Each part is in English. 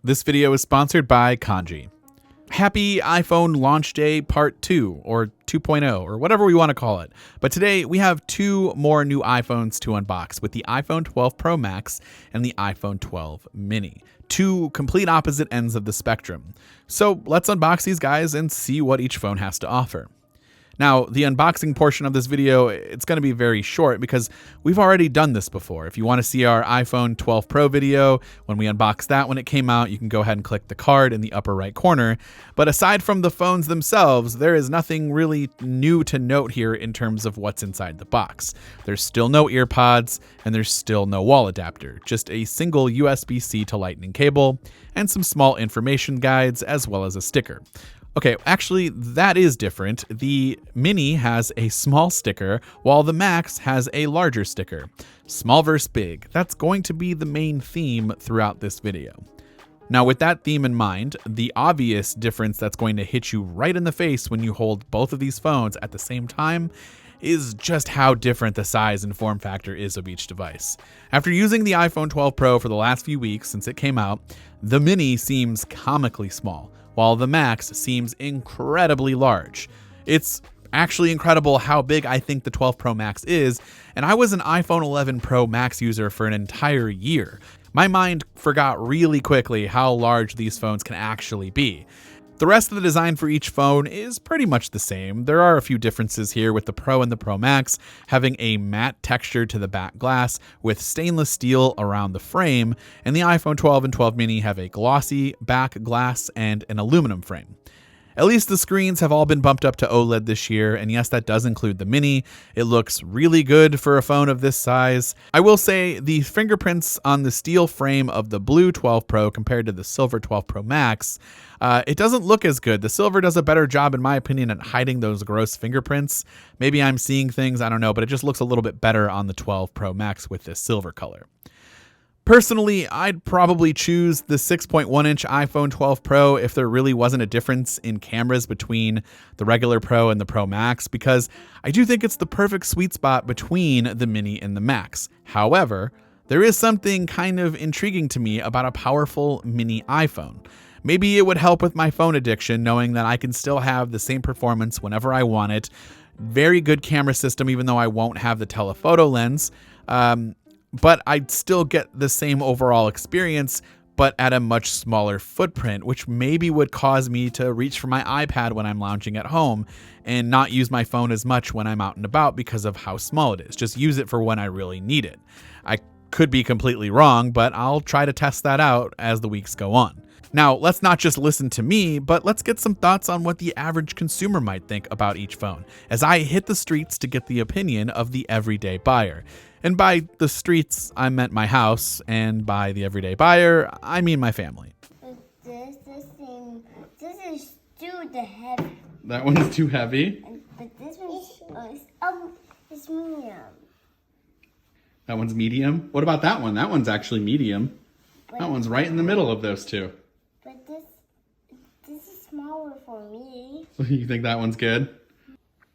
This video is sponsored by Kanji. Happy iPhone Launch Day Part 2, or 2.0, or whatever we want to call it. But today we have two more new iPhones to unbox with the iPhone 12 Pro Max and the iPhone 12 Mini. Two complete opposite ends of the spectrum. So let's unbox these guys and see what each phone has to offer. Now, the unboxing portion of this video, it's going to be very short because we've already done this before. If you want to see our iPhone 12 Pro video, when we unboxed that when it came out, you can go ahead and click the card in the upper right corner. But aside from the phones themselves, there is nothing really new to note here in terms of what's inside the box. There's still no ear pods, and there's still no wall adapter, just a single USB-C to Lightning cable, and some small information guides, as well as a sticker. Okay, actually, that is different. The Mini has a small sticker, while the Max has a larger sticker. Small versus big. That's going to be the main theme throughout this video. Now, with that theme in mind, the obvious difference that's going to hit you right in the face when you hold both of these phones at the same time is just how different the size and form factor is of each device. After using the iPhone 12 Pro for the last few weeks since it came out, the Mini seems comically small, while the Max seems incredibly large. It's actually incredible how big I think the 12 Pro Max is, and I was an iPhone 11 Pro Max user for an entire year. My mind forgot really quickly how large these phones can actually be. The rest of the design for each phone is pretty much the same. There are a few differences here, with the Pro and the Pro Max having a matte texture to the back glass with stainless steel around the frame, and the iPhone 12 and 12 Mini have a glossy back glass and an aluminum frame. At least the screens have all been bumped up to OLED this year, and yes, that does include the Mini. It looks really good for a phone of this size. I will say the fingerprints on the steel frame of the blue 12 Pro compared to the silver 12 Pro Max, it doesn't look as good. The silver does a better job, in my opinion, at hiding those gross fingerprints. Maybe I'm seeing things, I don't know, but it just looks a little bit better on the 12 Pro Max with this silver color. Personally, I'd probably choose the 6.1-inch iPhone 12 Pro if there really wasn't a difference in cameras between the regular Pro and the Pro Max, because I do think it's the perfect sweet spot between the Mini and the Max. However, there is something kind of intriguing to me about a powerful Mini iPhone. Maybe it would help with my phone addiction, knowing that I can still have the same performance whenever I want it. Very good camera system, even though I won't have the telephoto lens. But I'd still get the same overall experience, but at a much smaller footprint, which maybe would cause me to reach for my iPad when I'm lounging at home and not use my phone as much when I'm out and about because of how small it is. Just use it for when I really need it. I could be completely wrong, but I'll try to test that out as the weeks go on. Now, let's not just listen to me, but let's get some thoughts on what the average consumer might think about each phone, as I hit the streets to get the opinion of the everyday buyer. And by the streets, I meant my house, and by the everyday buyer, I mean my family. This is too heavy. That one's too heavy? But this one's it's medium. That one's medium? What about that one? That one's actually medium. That one's right in the middle of those two. But this is smaller for me. You think that one's good?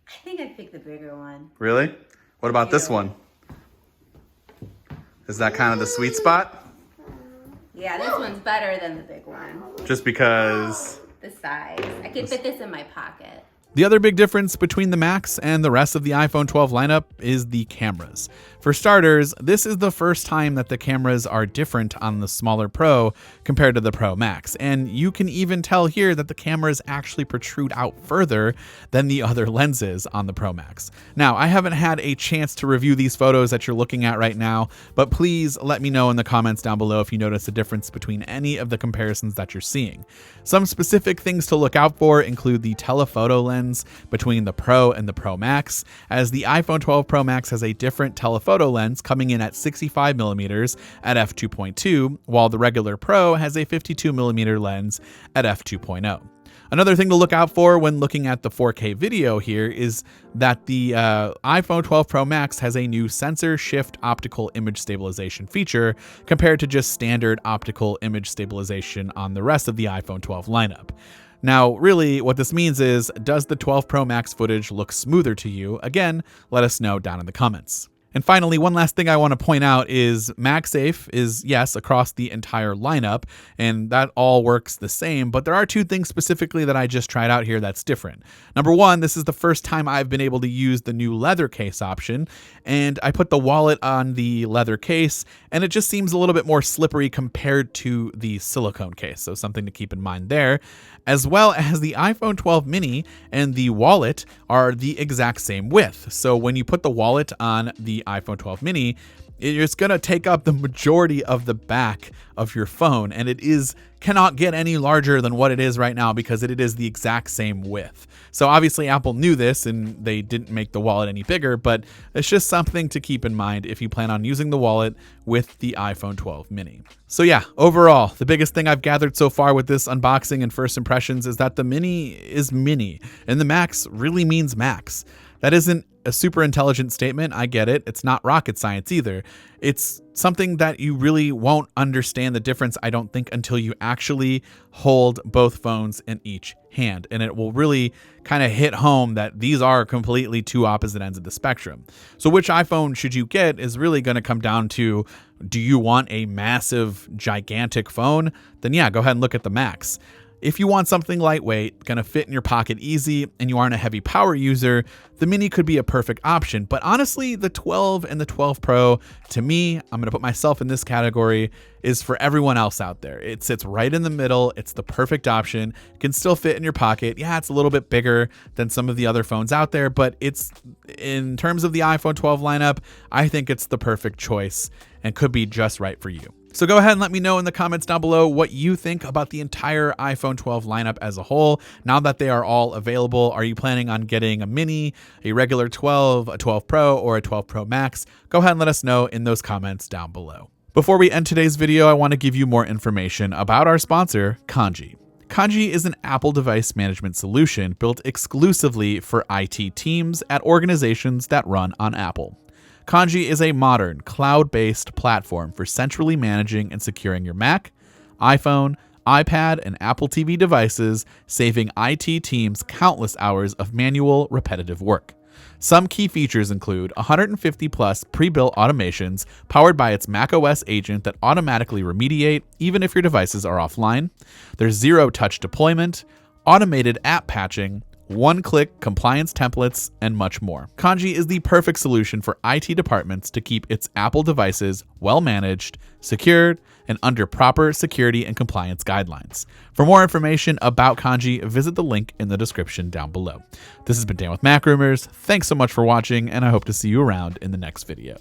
I think I'd pick the bigger one. Really? What about this one? Is that kind of the sweet spot? Yeah, this one's better than the big one. Just because... The size. I could fit this in my pocket. The other big difference between the Max and the rest of the iPhone 12 lineup is the cameras. For starters, this is the first time that the cameras are different on the smaller Pro compared to the Pro Max, and you can even tell here that the cameras actually protrude out further than the other lenses on the Pro Max. Now, I haven't had a chance to review these photos that you're looking at right now, but please let me know in the comments down below if you notice a difference between any of the comparisons that you're seeing. Some specific things to look out for include the telephoto lens between the Pro and the Pro Max, as the iPhone 12 Pro Max has a different telephoto lens coming in at 65mm at f2.2, while the regular Pro has a 52mm lens at f2.0. Another thing to look out for when looking at the 4K video here is that the iPhone 12 Pro Max has a new sensor shift optical image stabilization feature compared to just standard optical image stabilization on the rest of the iPhone 12 lineup. Now, really, what this means is, does the 12 Pro Max footage look smoother to you? Again, let us know down in the comments. And finally, one last thing I want to point out is MagSafe is, yes, across the entire lineup, and that all works the same, but there are two things specifically that I just tried out here that's different. Number one, this is the first time I've been able to use the new leather case option, and I put the wallet on the leather case, and it just seems a little bit more slippery compared to the silicone case, so something to keep in mind there. As well as the iPhone 12 mini and the wallet are the exact same width. So when you put the wallet on the iPhone 12 mini, it's going to take up the majority of the back of your phone, and it cannot get any larger than what it is right now because it is the exact same width. So obviously Apple knew this and they didn't make the wallet any bigger, but it's just something to keep in mind if you plan on using the wallet with the iPhone 12 mini. So yeah, overall, the biggest thing I've gathered so far with this unboxing and first impressions is that the mini is mini and the Max really means Max. That isn't a super intelligent statement. I get it. It's not rocket science either. It's something that you really won't understand the difference, I don't think, until you actually hold both phones in each hand. And it will really kind of hit home that these are completely two opposite ends of the spectrum. So which iPhone should you get is really going to come down to, do you want a massive, gigantic phone? Then yeah, go ahead and look at the Max. If you want something lightweight, going to fit in your pocket easy, and you aren't a heavy power user, the mini could be a perfect option. But honestly, the 12 and the 12 Pro, to me, I'm going to put myself in this category, is for everyone else out there. It sits right in the middle. It's the perfect option. It can still fit in your pocket. Yeah, it's a little bit bigger than some of the other phones out there, but it's, in terms of the iPhone 12 lineup, I think it's the perfect choice and could be just right for you. So go ahead and let me know in the comments down below what you think about the entire iPhone 12 lineup as a whole. Now that they are all available, are you planning on getting a mini, a regular 12, a 12 Pro, or a 12 Pro Max? Go ahead and let us know in those comments down below. Before we end today's video, I want to give you more information about our sponsor, Kanji. Kanji is an Apple device management solution built exclusively for IT teams at organizations that run on Apple. Kanji is a modern, cloud-based platform for centrally managing and securing your Mac, iPhone, iPad, and Apple TV devices, saving IT teams countless hours of manual, repetitive work. Some key features include 150-plus pre-built automations powered by its macOS agent that automatically remediate even if your devices are offline. There's zero-touch deployment, automated app patching, one-click compliance templates, and much more. Kanji is the perfect solution for IT departments to keep its Apple devices well-managed, secured, and under proper security and compliance guidelines. For more information about Kanji, visit the link in the description down below. This has been Dan with MacRumors. Thanks so much for watching, and I hope to see you around in the next video.